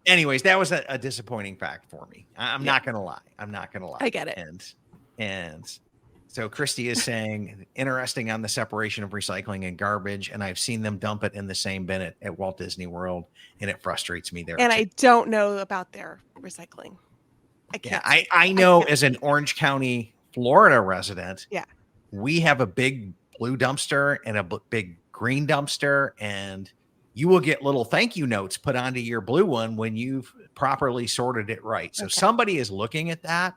Anyways, that was a disappointing fact for me. I'm not gonna lie. I get it. And so Christy is saying interesting on the separation of recycling and garbage, and I've seen them dump it in the same bin at Walt Disney World, and it frustrates me there. And I don't know about their recycling. I know as an Orange County, Florida resident, we have a big blue dumpster and a big green dumpster, and you will get little thank you notes put onto your blue one when you've properly sorted it right. So somebody is looking at that.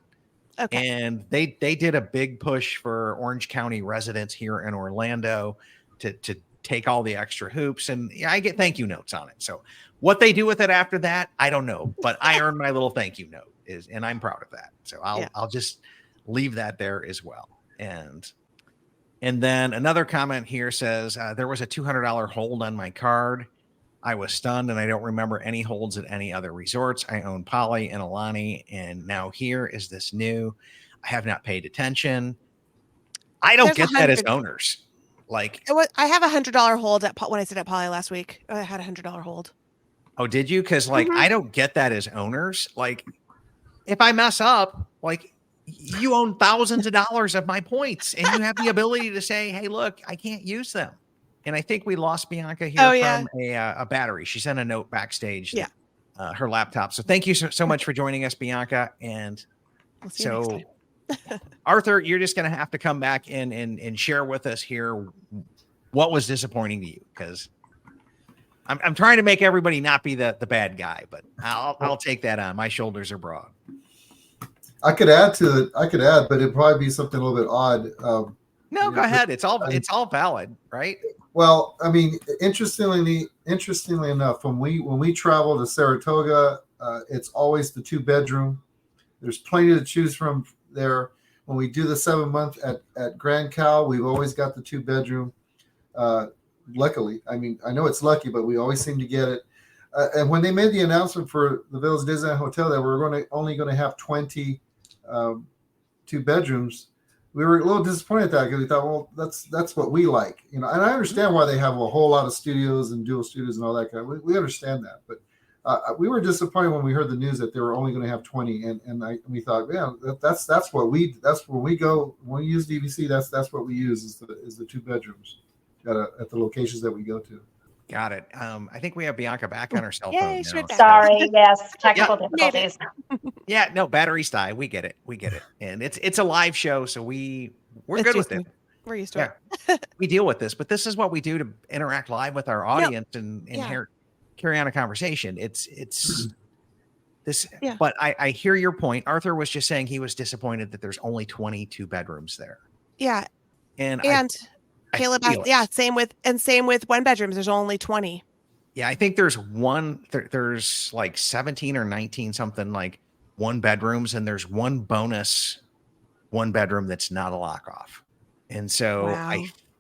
Okay. And they did a big push for Orange County residents here in Orlando to take all the extra hoops, and I get thank you notes on it. So what they do with it after that, I don't know, but I earned my little thank you note. And I'm proud of that. So I'll just leave that there as well. And then another comment here says, there was a $200 hold on my card. I was stunned, and I don't remember any holds at any other resorts. I own Polly and Alani, and now here is this new. I have not paid attention. I don't get that as owners. Like I have $100 hold when I stayed at Polly last week. I had $100 hold. Oh, did you? Because I don't get that as owners. Like, if I mess up, you own thousands of dollars of my points, and you have the ability to say, hey, look, I can't use them. And I think we lost Bianca here from a battery. She sent a note backstage. Her laptop. So thank you so much for joining us, Bianca. And we'll see you next time. Arthur, you're just going to have to come back in and share with us here what was disappointing to you, because I'm trying to make everybody not be the bad guy, but I'll take that on. My shoulders are broad. I could add to it. But it'd probably be something a little bit odd. No, go ahead. It's all valid, right? Well, I mean, interestingly enough, when we travel to Saratoga, it's always the 2-bedroom. There's plenty to choose from there. When we do the 7-month at Grand Cal, we've always got the 2-bedroom. Luckily, I mean, I know it's lucky, but we always seem to get it. And when they made the announcement for the Village Disneyland Hotel that we're only going to have 20 2-bedrooms, we were a little disappointed at that, because we thought, well, that's what we like, And I understand why they have a whole lot of studios and dual studios and all that kind of. We understand that, but we were disappointed when we heard the news that they were only going to have 20, and we thought, yeah, that's when we use DVC, that's what we use is the 2-bedrooms at the locations that we go to. Got it. I think we have Bianca back on her cell Yay, phone sure now. does. Sorry, yes, technical difficulties. Yeah, no, batteries die. We get it. And it's a live show, so we're good with it. We're used to it. We deal with this, but this is what we do to interact live with our audience and carry on a conversation. It's this, but I hear your point. Arthur was just saying he was disappointed that there's only 22 bedrooms there. Yeah. And Caleb, same with 1-bedrooms. There's only 20. Yeah, I think there's there's like 17 or 19 something like 1-bedrooms, and there's one bonus 1-bedroom that's not a lock off. And so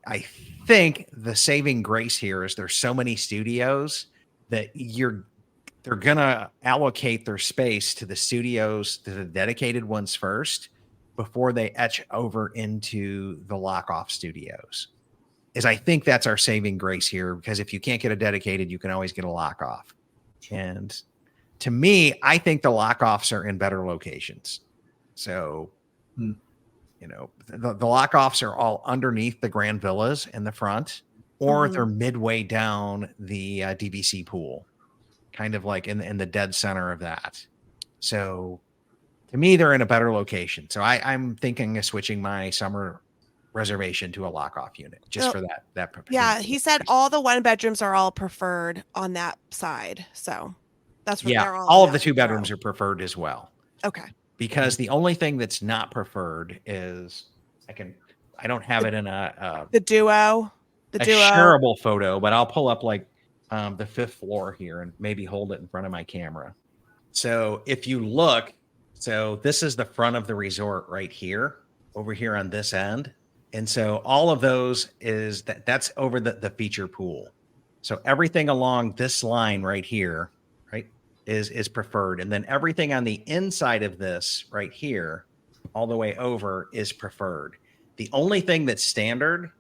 I think the saving grace here is there's so many studios that they're gonna allocate their space to the studios, to the dedicated ones first, before they etch over into the lock off studios. I think that's our saving grace here, because if you can't get a dedicated, you can always get a lock off. And to me, I think the lock offs are in better locations. So, the lock offs are all underneath the Grand Villas in the front, or they're midway down the DVC pool, kind of like in the dead center of that. So to me, they're in a better location. So I'm thinking of switching my summer reservation to a lock-off unit just for that purpose. Yeah, he said all the 1-bedrooms are all preferred on that side. So that's where they're all of the 2-bedrooms are preferred as well. Okay. Because the only thing that's not preferred is I don't have it in the duo. A shareable photo, but I'll pull up like the 5th floor here and maybe hold it in front of my camera. So if you look, this is the front of the resort right here, over here on this end. And so all of those that's over the feature pool. So everything along this line right here, right, is preferred. And then everything on the inside of this right here, all the way over, is preferred. The only thing that's standard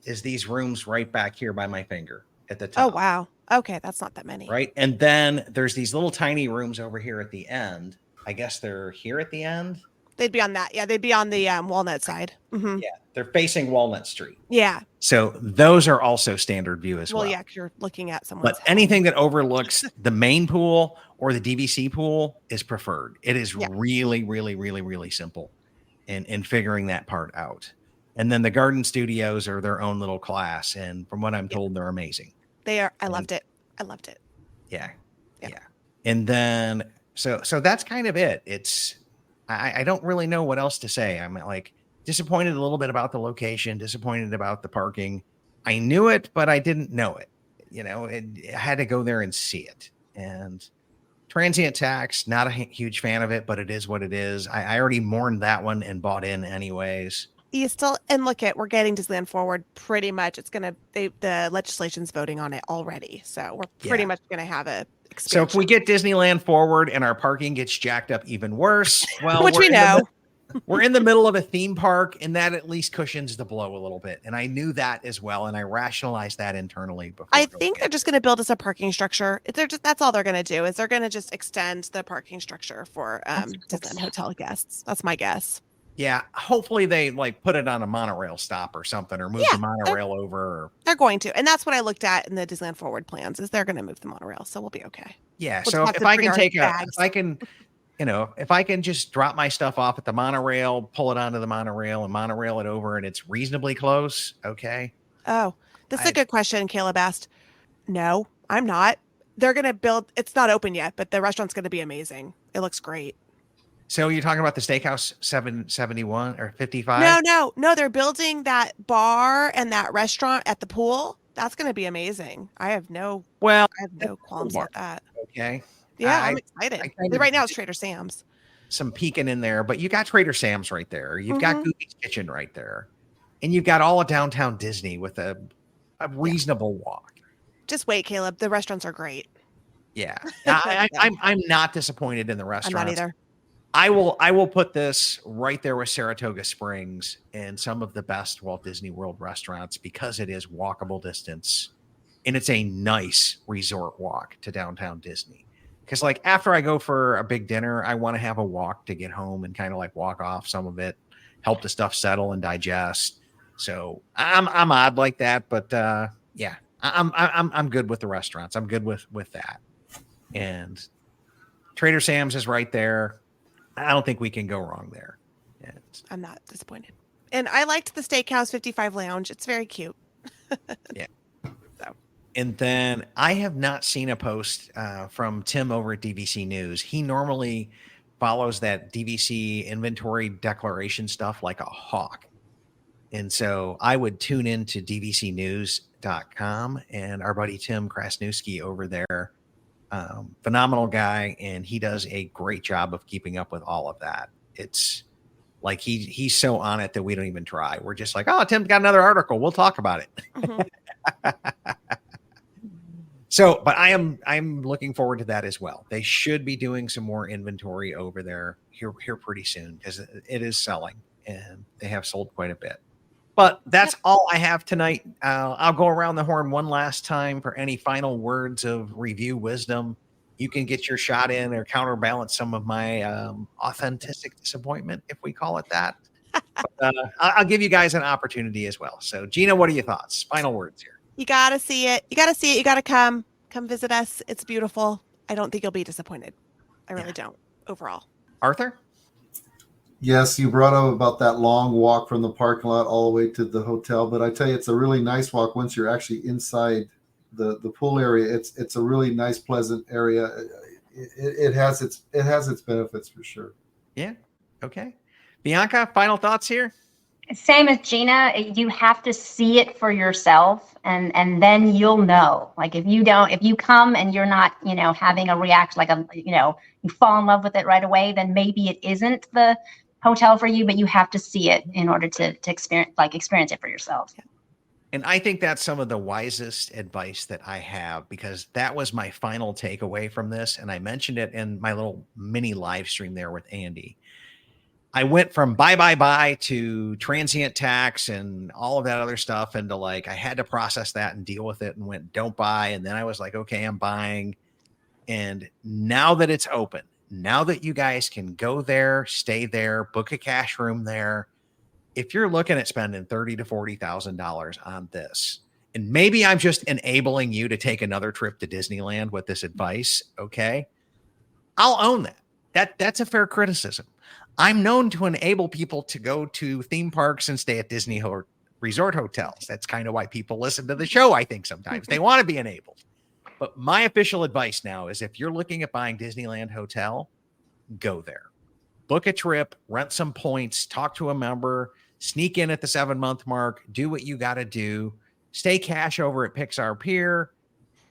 is these rooms right back here by my finger at the top. Oh, wow. Okay, that's not that many. Right. And then there's these little tiny rooms over here at the end. I guess they're here at the end. They'd be on that. Yeah, they'd be on the Walnut side. Mm-hmm. Yeah, they're facing Walnut Street. Yeah. So those are also standard view as well. Well, yeah, because you're looking at someone's But anything that overlooks the main pool or the DVC pool is preferred. It is really, really, really, really simple in figuring that part out. And then the garden studios are their own little class. And from what I'm told, they're amazing. They are. I loved it. Yeah. And then, so that's kind of it. I don't really know what else to say. I'm like disappointed a little bit about the location, disappointed about the parking. I knew it, but I didn't know it. I had to go there and see it. And transient tax, not a huge fan of it, but it is what it is. I already mourned that one and bought in anyways. You still, and we're getting Disneyland Forward pretty much. It's going to, the legislation's voting on it already. So we're pretty much going to have a expansion. So if we get Disneyland Forward and our parking gets jacked up even worse, well, which we know. We're in the middle of a theme park, and that at least cushions the blow a little bit. And I knew that as well. And I rationalized that internally before. I think they're just going to build us a parking structure. That's all they're going to do is they're going to just extend the parking structure for Disneyland Hotel guests. That's my guess. Yeah, hopefully they put it on a monorail stop or something, or move the monorail over. They're going to, and that's what I looked at in the Disneyland Forward plans. Is they're going to move the monorail, so we'll be okay. Yeah, We'll so if I can if I can just drop my stuff off at the monorail, pull it onto the monorail and monorail it over and it's reasonably close. Okay. Oh, this is a good question. Caleb asked. No, I'm not. They're going to build, it's not open yet, but the restaurant's going to be amazing. It looks great. So you're talking about the Steakhouse 771 or 55? No. They're building that bar and that restaurant at the pool. That's going to be amazing. I have no qualms with that. Okay. Yeah, I'm excited. Right now it's Trader Sam's. Some peeking in there, but you got Trader Sam's right there. You've got Goofy's Kitchen right there. And you've got all of downtown Disney with a reasonable walk. Just wait, Caleb. The restaurants are great. Yeah. I'm not disappointed in the restaurants. I'm not either. I will put this right there with Saratoga Springs and some of the best Walt Disney World restaurants because it is walkable distance and it's a nice resort walk to downtown Disney. Because like after I go for a big dinner, I want to have a walk to get home and kind of like walk off some of it, help the stuff settle and digest. So I'm odd like that, but yeah, I'm good with the restaurants. I'm good with that. And Trader Sam's is right there. I don't think we can go wrong there. I'm not disappointed. And I liked the Steakhouse 55 Lounge. It's very cute. Yeah. So. And then I have not seen a post from Tim over at DVC News. He normally follows that DVC inventory declaration stuff like a hawk. And so I would tune into dvcnews.com and our buddy Tim Krasnewski over there. Phenomenal guy, and he does a great job of keeping up with all of that. It's like he's so on it that we don't even try. We're just like, oh, Tim's got another article. We'll talk about it. So, but I'm looking forward to that as well. They should be doing some more inventory over there here pretty soon because it is selling, and they have sold quite a bit. But that's all I have tonight. I'll go around the horn one last time for any final words of review wisdom. You can get your shot in or counterbalance some of my authentic disappointment, if we call it that. But, I'll give you guys an opportunity as well. So, Gina, what are your thoughts? Final words here. You got to see it. You got to come visit us. It's beautiful. I don't think you'll be disappointed. I really don't overall. Arthur? Yes, you brought up about that long walk from the parking lot all the way to the hotel, but I tell you, it's a really nice walk once you're actually inside the pool area. It's a really nice, pleasant area. It has its benefits for sure. Yeah. Okay. Bianca, final thoughts here? Same as Gina, you have to see it for yourself and then you'll know. Like if you come and you're not, having a react like you fall in love with it right away, then maybe it isn't the hotel for you, but you have to see it in order to experience it for yourself. And I think that's some of the wisest advice that I have, because that was my final takeaway from this. And I mentioned it in my little mini live stream there with Andy. I went from buy to transient tax and all of that other stuff into like, I had to process that and deal with it and went, don't buy. And then I was like, okay, I'm buying. And now that it's open, now that you guys can go there, stay there, book a cash room there, if you're looking at spending $30,000 to $40,000 on this, and maybe I'm just enabling you to take another trip to Disneyland with this advice, okay, I'll own that. That's a fair criticism. I'm known to enable people to go to theme parks and stay at Disney resort hotels. That's kind of why people listen to the show, I think sometimes. They want to be enabled. But my official advice now is if you're looking at buying Disneyland Hotel, go there. Book a trip, rent some points, talk to a member, sneak in at the 7-month mark, do what you got to do. Stay cash over at Pixar Pier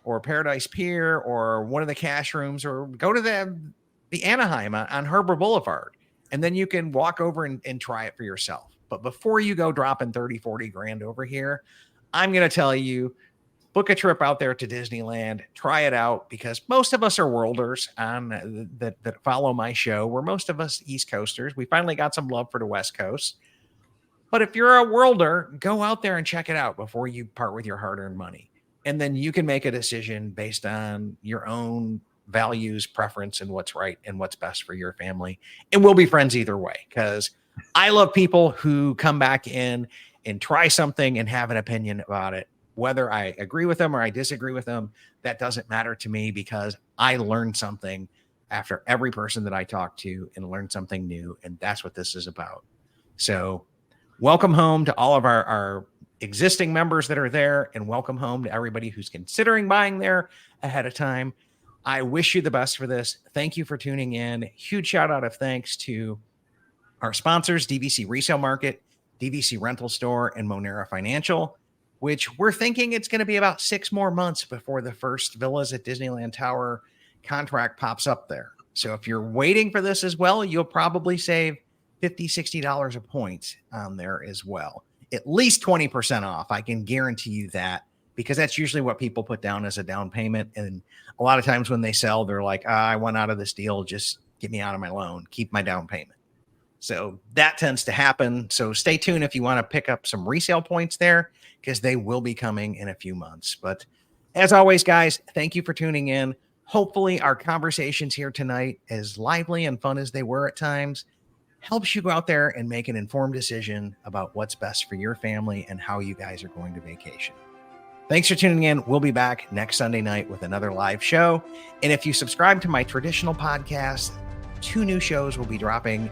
or Paradise Pier or one of the cash rooms, or go to the Anaheim on Harbor Boulevard. And then you can walk over and try it for yourself. But before you go dropping 30, 40 grand over here, I'm going to tell you, book a trip out there to Disneyland, try it out, because most of us are worlders that follow my show. We're most of us East Coasters. We finally got some love for the West Coast. But if you're a worlder, go out there and check it out before you part with your hard-earned money. And then you can make a decision based on your own values, preference, and what's right and what's best for your family. And we'll be friends either way, because I love people who come back in and try something and have an opinion about it. Whether I agree with them or I disagree with them, that doesn't matter to me, because I learned something after every person that I talk to and learn something new. And that's what this is about. So welcome home to all of our existing members that are there, and welcome home to everybody who's considering buying there ahead of time. I wish you the best for this. Thank you for tuning in. Huge shout out of thanks to our sponsors, DVC Resale Market, DVC Rental Store, and Monera Financial, which we're thinking it's going to be about 6 more months before the first Villas at Disneyland Tower contract pops up there. So if you're waiting for this as well, you'll probably save $50, $60 a point on there as well. At least 20% off. I can guarantee you that, because that's usually what people put down as a down payment. And a lot of times when they sell, they're like, I want out of this deal. Just get me out of my loan. Keep my down payment. So that tends to happen. So stay tuned if you want to pick up some resale points there, because they will be coming in a few months. But as always, guys, thank you for tuning in. Hopefully our conversations here tonight, as lively and fun as they were at times, helps you go out there and make an informed decision about what's best for your family and how you guys are going to vacation. Thanks for tuning in. We'll be back next Sunday night with another live show. And if you subscribe to my traditional podcast, 2 new shows will be dropping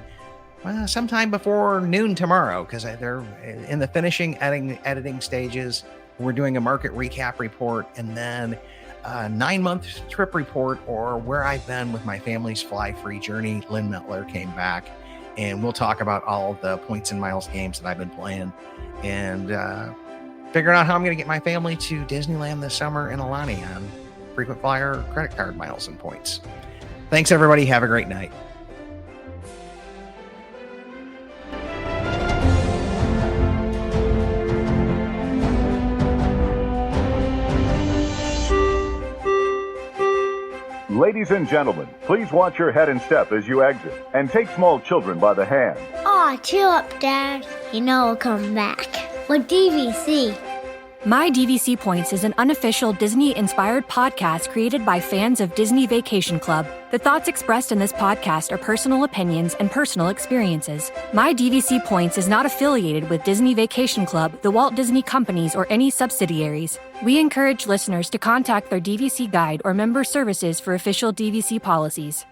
sometime before noon tomorrow, because they're in the finishing editing stages. We're doing a market recap report, and then a 9-month trip report, or where I've been with my family's fly free journey. Lynn Mettler came back, and we'll talk about all of the points and miles games that I've been playing, and figuring out how I'm going to get my family to Disneyland this summer in Alani on frequent flyer credit card miles and points. Thanks, everybody. Have a great night. Ladies and gentlemen, please watch your head and step as you exit, and take small children by the hand. Aw, chill up, Dad. You know we'll come back. With DVC. My DVC Points is an unofficial Disney-inspired podcast created by fans of Disney Vacation Club. The thoughts expressed in this podcast are personal opinions and personal experiences. My DVC Points is not affiliated with Disney Vacation Club, the Walt Disney Companies, or any subsidiaries. We encourage listeners to contact their DVC guide or member services for official DVC policies.